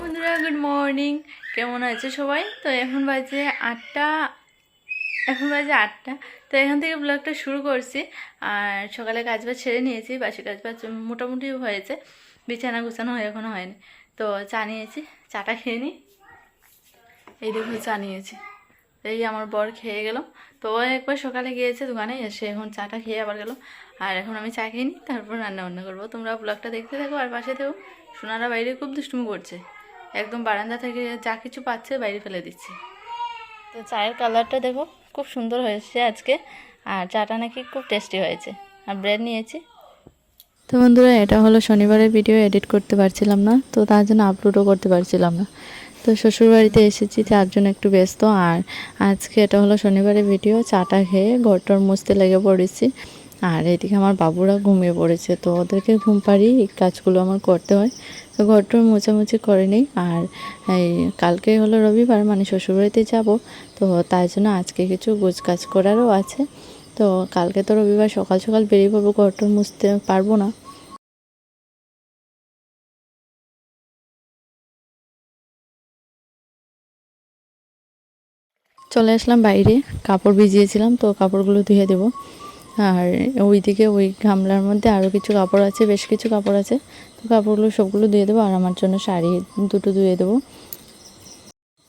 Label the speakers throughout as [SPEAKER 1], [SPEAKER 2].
[SPEAKER 1] বন্ধুরা good morning, কেমন আছে সবাই? তো এখন বাজে 8টা। তো এখান থেকে ব্লগটা শুরু করছি। আর সকালে কাজবাজ ছেড়ে নিয়েছি, বাসি কাজবাজ মোটামুটি হয়েছে, বিছানা গুছানো এখনো হয়নি। তো চা নিয়েছি, চাটা খেয়ে নিই। এই দেখো চা নিয়েছি, এই আমার বর খেয়ে গেল। তো ও একবার সকালে গিয়েছে দোকানে, এসে এখন চাটা খেয়ে আবার গেল। আর এখন আমি চা খেয়ে নিই, তারপর রান্না বান্না করবো। তোমরা ব্লগটা দেখতে থাকো আর পাশে থেকো। সোনারা বাইরে খুব দুষ্টুমি করছে, একদম বারান্দা থেকে যা কিছু পাচ্ছে বাইরে ফেলে দিচ্ছে। তো চায়ের কালারটা দেখো খুব সুন্দর হয়েছে আজকে, আর চাটা নাকি খুব টেস্টি হয়েছে। আর ব্রেড নিয়েছি। তো বন্ধুরা, এটা হলো শনিবারের ভিডিও, এডিট করতে পারছিলাম না, তো তার জন্য আপলোডও করতে পারছিলাম না। তো শ্বশুরবাড়িতে এসেছি, তার জন্য একটু ব্যস্ত। আর আজকে এটা হলো শনিবারের ভিডিও, চাটা খেয়ে ঘরটর মুছতে লেগে পড়েছি। আর এদিকে আমার বাবুরা ঘুমিয়ে পড়েছে, তো ওদেরকে ঘুম পাড়িয়ে এই কাজগুলো আমার করতে হয়। তো ঘরটর মোছামুছি করে নিই। আর এই কালকে হলো রবিবার, মানে শ্বশুরবাড়িতে যাব, তো তাই জন্য আজকে কিছু গোছকাজ করারও আছে। তো কালকে তো রবিবার, সকাল সকাল বেরিয়ে পড়বো, ঘরটর মুছতে পারবো না। চলে আসলাম বাইরে, কাপড় ভিজিয়েছিলাম, তো কাপড়গুলো ধুয়ে দেবো। আর ওইদিকে ওই গামলার মধ্যে আরও কিছু কাপড় আছে, বেশ কিছু কাপড় আছে। তো কাপড়গুলো সবগুলো ধুয়ে দেবো। আর আমার জন্য শাড়ি দুটো ধুয়ে দেবো।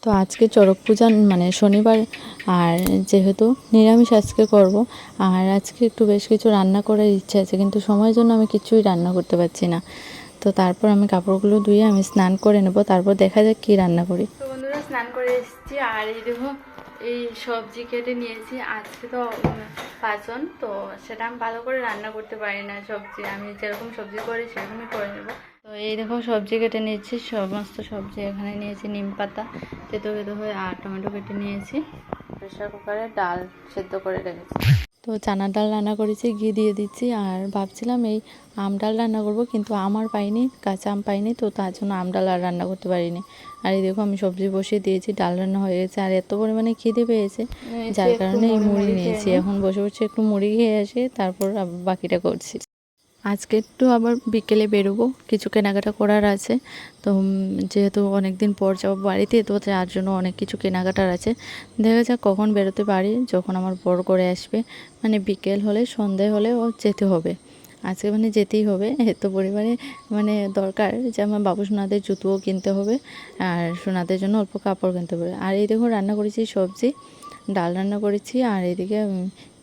[SPEAKER 1] তো আজকে চড়ক পূজা, মানে শনিবার, আর যেহেতু নিরামিষ আজকে করব। আর আজকে একটু বেশ কিছু রান্না করার ইচ্ছা আছে, কিন্তু সময়ের জন্য আমি কিছুই রান্না করতে পারছি না। তো তারপর আমি কাপড়গুলো ধুয়ে আমি স্নান করে নেব, তারপর দেখা যাক কী রান্না করি। তো বন্ধুরা, স্নান করে এসেছি। আর এই দেখো এই সবজি কেটে নিয়েছি। আজকে তো পাঁচজন, তো সেটা আমি ভালো করে রান্না করতে পারি না। সবজি আমি যেরকম সবজি করি সেরকমই করে নেব। তো এই দেখো সবজি কেটে নিয়েছি, সমস্ত সবজি এখানে নিয়েছি। নিম পাতা তেতো তেতো হয়ে, আর টমেটো কেটে নিয়েছি। প্রেশার কুকারে ডাল সেদ্ধ করে রেখেছি। তো চানার ডাল রান্না করেছি, ঘি দিয়ে দিচ্ছি। আর ভাবছিলাম এই আম ডাল রান্না করব, কিন্তু আমার পাইনি, কাঁচা আম পাইনি, তো তার জন্য আম ডাল আর রান্না করতে পারিনি। আর এই দেখো আমি সবজি বসিয়ে দিয়েছি, ডাল রান্না হয়ে গেছে। আর এত পরিমাণে খিদে পেয়েছে, যার কারণে এই মুড়ি নিয়েছি। এখন বসে বসে একটু মুড়ি খেয়ে আসি, তারপর বাকিটা করছি। আজকে একটু আবার বিকেলে বেরোবো, কিছু কেনাকাটা করার আছে। তো যেহেতু অনেক দিন পর যাবো বাড়িতে, তো যার জন্য অনেক কিছু কেনাকাটার আছে। দেখা যাক কখন বেরোতে পারি, যখন আমার বর করে আসবে। মানে বিকেল হলে, সন্ধে হলে ও যেতে হবে। আজকে মানে যেতেই হবে, এত পরিমাণে মানে দরকার যে আমার বাবু সোনাদের জুতোও কিনতে হবে, আর সোনাদের জন্য অল্প কাপড় কিনতে হবে। আর এই দেখো রান্না করেছি সবজি, ডাল রান্না করেছি। আর এদিকে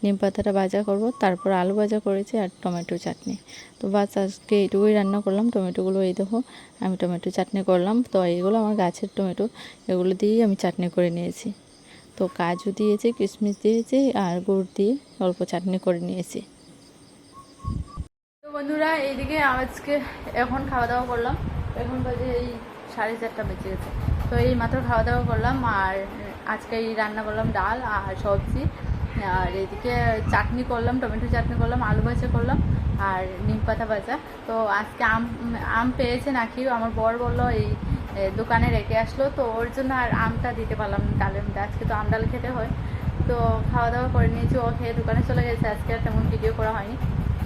[SPEAKER 1] নিম পাতাটা ভাজা করব, তারপর আলু ভাজা করেছি, আর টমেটো চাটনি। তো বাস আজকে এইটুকুই রান্না করলাম। টমেটোগুলো এই দেখো আমি টমেটো চাটনি করলাম। তো এইগুলো আমার গাছের টমেটো, এগুলো দিয়েই আমি চাটনি করে নিয়েছি। তো কাজু দিয়েছি, কিশমিশ দিয়েছি, আর গুড় দিয়ে অল্প চাটনি করে নিয়েছি। তো বন্ধুরা, এইদিকে আজকে এখন খাওয়া দাওয়া করলাম। এখন বাজে এই 4:30 বেজে গেছে। তো এই মাত্র খাওয়া দাওয়া করলাম। আর আজকে এই রান্না করলাম ডাল আর সবজি। আর এদিকে চাটনি করলাম, টমেটো চাটনি করলাম, আলু ভাজা করলাম, আর নিম পাতা ভাজা। তো আজকে আম পেয়েছে নাকি, আমার বর বললো এই দোকানে রেখে আসলো, তো ওর জন্য আর আমটা দিতে পারলাম না ডালের মধ্যে। আজকে তো আম ডাল খেতে হয়। তো খাওয়া দাওয়া করে নিয়েছি, ও খেয়ে দোকানে চলে গেছে। আজকে আর তেমন ভিডিও করা হয়নি,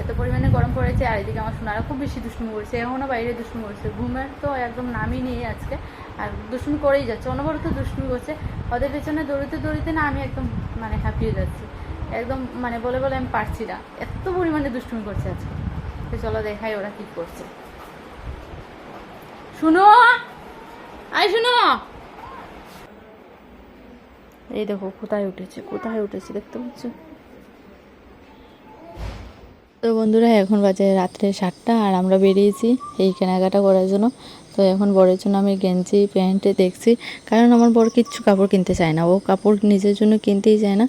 [SPEAKER 1] এত পরিমাণে গরম পড়েছে। আর এদিকে আমার সোনারা খুব বেশি দুষ্টুমি করছে, এখনও বাইরে দুষ্টুমি করছে, ঘুমের তো একদম নামই নেই আজকে। আর দুষ্টুমি করেই যাচ্ছে, অনবরত দুষ্টুমি করছে। ওদের পেছনে দৌড়িতে দৌড়িতে না আমি একদম মানে হাঁপিয়ে যাচ্ছি, একদম মানে বলে বলে আমি পারছি না, এত পরিমাণে দুষ্টুমি করছে আজকে। তো চলো দেখাই ওরা কী করছে। শুনো, আই শুনো, এই দেখো কোথায় উঠেছে দেখতে পাচ্ছ? তো বন্ধুরা, এখন বাজে রাত্রে 7টা, আর আমরা বেরিয়েছি এই কেনাকাটা করার জন্য। তো এখন বরের জন্য আমি গেঞ্জি প্যান্টে দেখছি, কারণ আমার বর কিচ্ছু কাপড় কিনতে চায় না, ও কাপড় নিজের জন্য কিনতেই চায় না,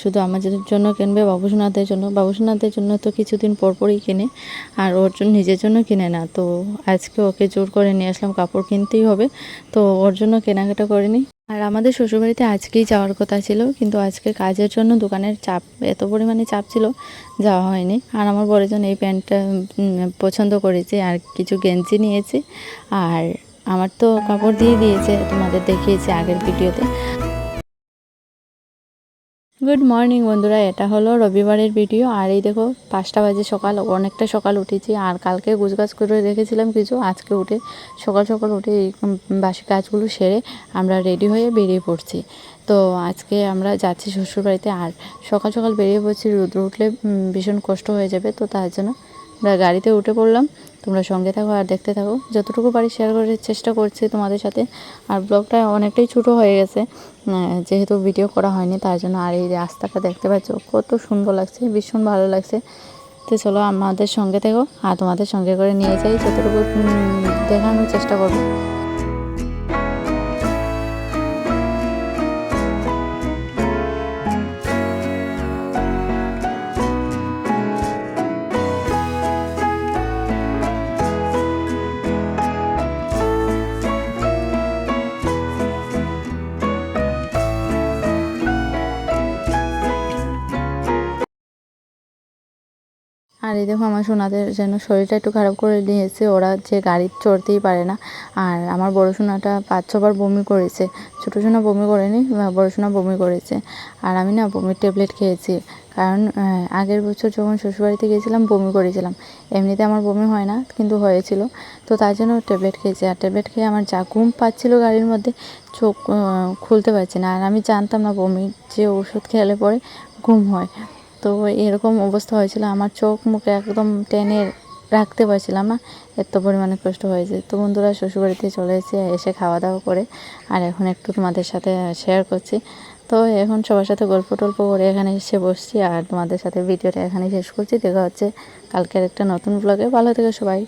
[SPEAKER 1] শুধু আমাদের জন্য কিনবে, বাবুসোনাদের জন্য। বাবুসোনাদের জন্য তো কিছুদিন পরপরই কিনে, আর ওর জন্য নিজের জন্য কিনে না। তো আজকে ওকে জোর করে নিয়ে আসলাম, কাপড় কিনতেই হবে, তো ওর জন্য কেনাকাটা করে নিই। আর আমাদের শ্বশুরবাড়িতে আজকেই যাওয়ার কথা ছিল, কিন্তু আজকে কাজের জন্য দোকানের চাপ, এত পরিমাণে চাপ ছিল, যাওয়া হয়নি। আর আমার বরের জন্য এই প্যান্টটা পছন্দ করেছি, আর কিছু গেঞ্জি নিয়েছি। আর আমার তো কাপড় দিয়ে দিয়েছে, তোমাদের দেখিয়েছি আগের ভিডিওতে। গুড মর্নিং বন্ধুরা, এটা হলো রবিবারের ভিডিও। আর এই দেখো 5টা বাজে সকাল, অনেকটা সকাল উঠেছি। আর কালকে গুছগাছ করে রেখেছিলাম কিছু, আজকে উঠে সকাল সকাল উঠে এই বাসি কাজগুলো সেরে আমরা রেডি হয়ে বেরিয়ে পড়ছি। তো আজকে আমরা যাচ্ছি শ্বশুরবাড়িতে। আর সকাল সকাল বেরিয়ে পড়ছি, রোদ্র উঠলে ভীষণ কষ্ট হয়ে যাবে, তো তার জন্য আমরা গাড়িতে উঠে পড়লাম। তোমরা সঙ্গে থাকো আর দেখতে থাকো, যতটুকু পারি শেয়ার করার চেষ্টা করছি তোমাদের সাথে। আর ব্লগটা অনেকটাই ছোটো হয়ে গেছে যেহেতু ভিডিও করা হয়নি তার জন্য। আর এই রাস্তাটা দেখতে পাচ্ছ কত সুন্দর লাগছে, ভীষণ ভালো লাগছে। তো চলো আমাদের সঙ্গে থেকো আর তোমাদের সঙ্গে করে নিয়ে যাই, যতটুকু দেখানোর চেষ্টা করবো। আর এই দেখো আমার সোনাদের যেন শরীরটা একটু খারাপ করে নিয়েছে, ওরা যে গাড়ি চড়তেই পারে না। আর আমার বড় সোনাটা 5-6বার বমি করেছে, ছোটো সোনা বমি করেনি, বড় সোনা বমি করেছে। আর আমি না বমির ট্যাবলেট খেয়েছি, কারণ আগের বছর যখন শ্বশুরবাড়িতে গিয়েছিলাম বমি করেছিলাম। এমনিতে আমার বমি হয় না, কিন্তু হয়েছিল, তো তার জন্য ট্যাবলেট খেয়েছি। আর ট্যাবলেট খেয়ে আমার যা ঘুম পাচ্ছিল গাড়ির মধ্যে, চোখ খুলতে পারছি না। আর আমি জানতাম না বমির যে ওষুধ খেলে পরে ঘুম হয়। তো এরকম অবস্থা হয়েছিল, আমার চোখ মুখ একদম টেনে রাখতে পারছিলাম না, এত পরিমাণে কষ্ট হয়েছে। তো বন্ধুরা শ্বশুরবাড়িতে চলে এসে খাওয়া দাওয়া করে আর এখন একটু তোমাদের সাথে শেয়ার করছি। তো এখন সবার সাথে গল্প টল্প করে এখানে এসে বসছি আর তোমাদের সাথে ভিডিওটা এখানে শেষ করছি। দেখা হচ্ছে কালকের একটা নতুন ব্লগে। ভালো থেকো সবাই।